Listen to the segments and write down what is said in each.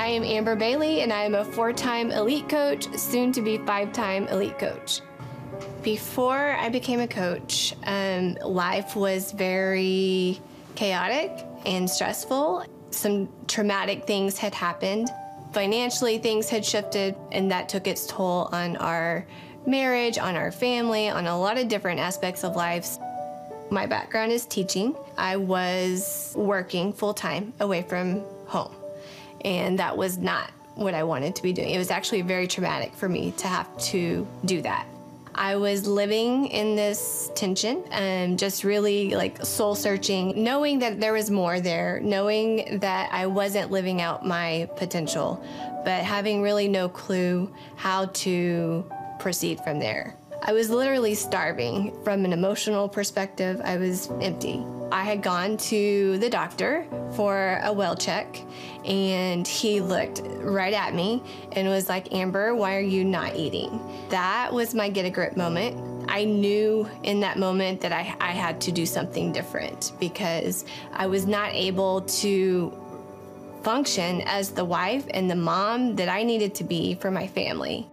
I am Amber Bailey, and I am a 4-time elite coach, soon to be 5-time elite coach. Before I became a coach, life was very chaotic and stressful. Some traumatic things had happened. Financially, things had shifted, and that took its toll on our marriage, on our family, on a lot of different aspects of life. My background is teaching. I was working full-time away from home, and that was not what I wanted to be doing. It was actually very traumatic for me to have to do that. I was living in this tension and just really like soul searching, knowing that there was more there, knowing that I wasn't living out my potential, but having really no clue how to proceed from there. I was literally starving. From an emotional perspective, I was empty. I had gone to the doctor for a well check, and he looked right at me and was like, Amber, why are you not eating? That was my get a grip moment. I knew in that moment that I had to do something different because I was not able to function as the wife and the mom that I needed to be for my family.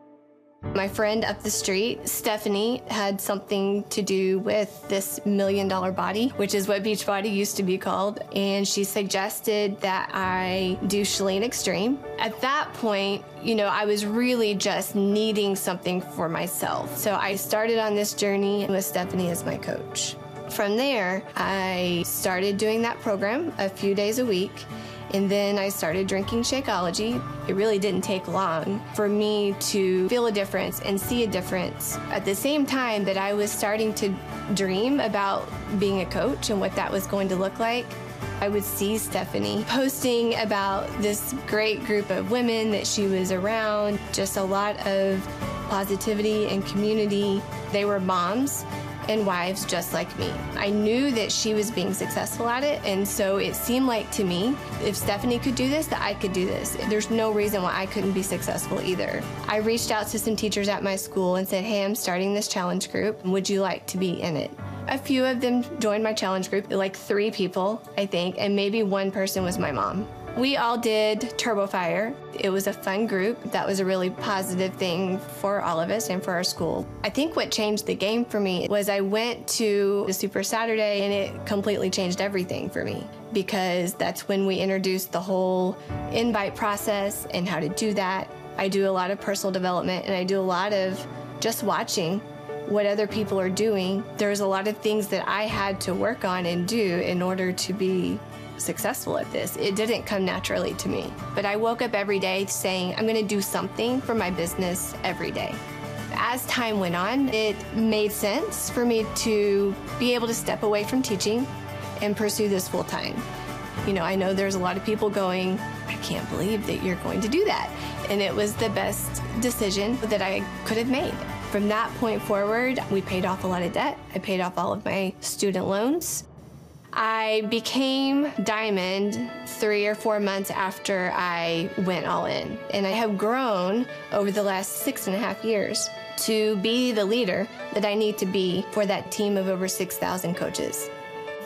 My friend up the street, Stephanie, had something to do with this $1 million body, which is what Beachbody used to be called, and she suggested that I do Chalene Extreme. At that point, I was really just needing something for myself. So I started on this journey with Stephanie as my coach. From there, I started doing that program a few days a week. And then I started drinking Shakeology. It really didn't take long for me to feel a difference and see a difference. At the same time that I was starting to dream about being a coach and what that was going to look like, I would see Stephanie posting about this great group of women that she was around, just a lot of positivity and community. They were moms and wives just like me. I knew that she was being successful at it, and so it seemed like to me, if Stephanie could do this, that I could do this. There's no reason why I couldn't be successful either. I reached out to some teachers at my school and said, hey, I'm starting this challenge group. Would you like to be in it? A few of them joined my challenge group, like 3 people, I think, and maybe 1 person was my mom. We all did Turbo Fire. It was a fun group. That was a really positive thing for all of us and for our school. I think what changed the game for me was I went to the Super Saturday, and it completely changed everything for me, because that's when we introduced the whole invite process and how to do that. I do a lot of personal development, and I do a lot of just watching what other people are doing. There's a lot of things that I had to work on and do in order to be successful at this. It didn't come naturally to me, but I woke up every day saying, I'm going to do something for my business every day. As time went on, it made sense for me to be able to step away from teaching and pursue this full time. I know there's a lot of people going, I can't believe that you're going to do that. And it was the best decision that I could have made. From that point forward, we paid off a lot of debt. I paid off all of my student loans. I became Diamond 3 or 4 months after I went all in. And I have grown over the last 6.5 years to be the leader that I need to be for that team of over 6,000 coaches.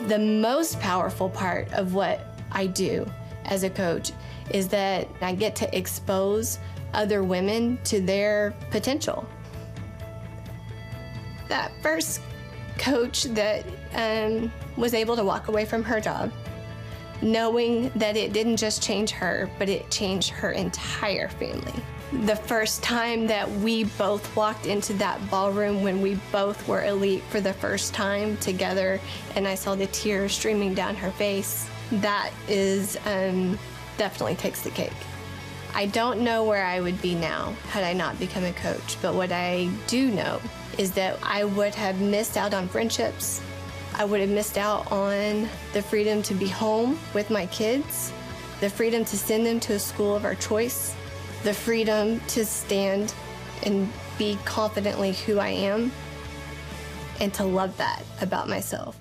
The most powerful part of what I do as a coach is that I get to expose other women to their potential. That first coach that was able to walk away from her job, knowing that it didn't just change her, but it changed her entire family. The first time that we both walked into that ballroom when we both were elite for the first time together, and I saw the tears streaming down her face, that is definitely takes the cake. I don't know where I would be now had I not become a coach, but what I do know is that I would have missed out on friendships. I would have missed out on the freedom to be home with my kids, the freedom to send them to a school of our choice, the freedom to stand and be confidently who I am, and to love that about myself.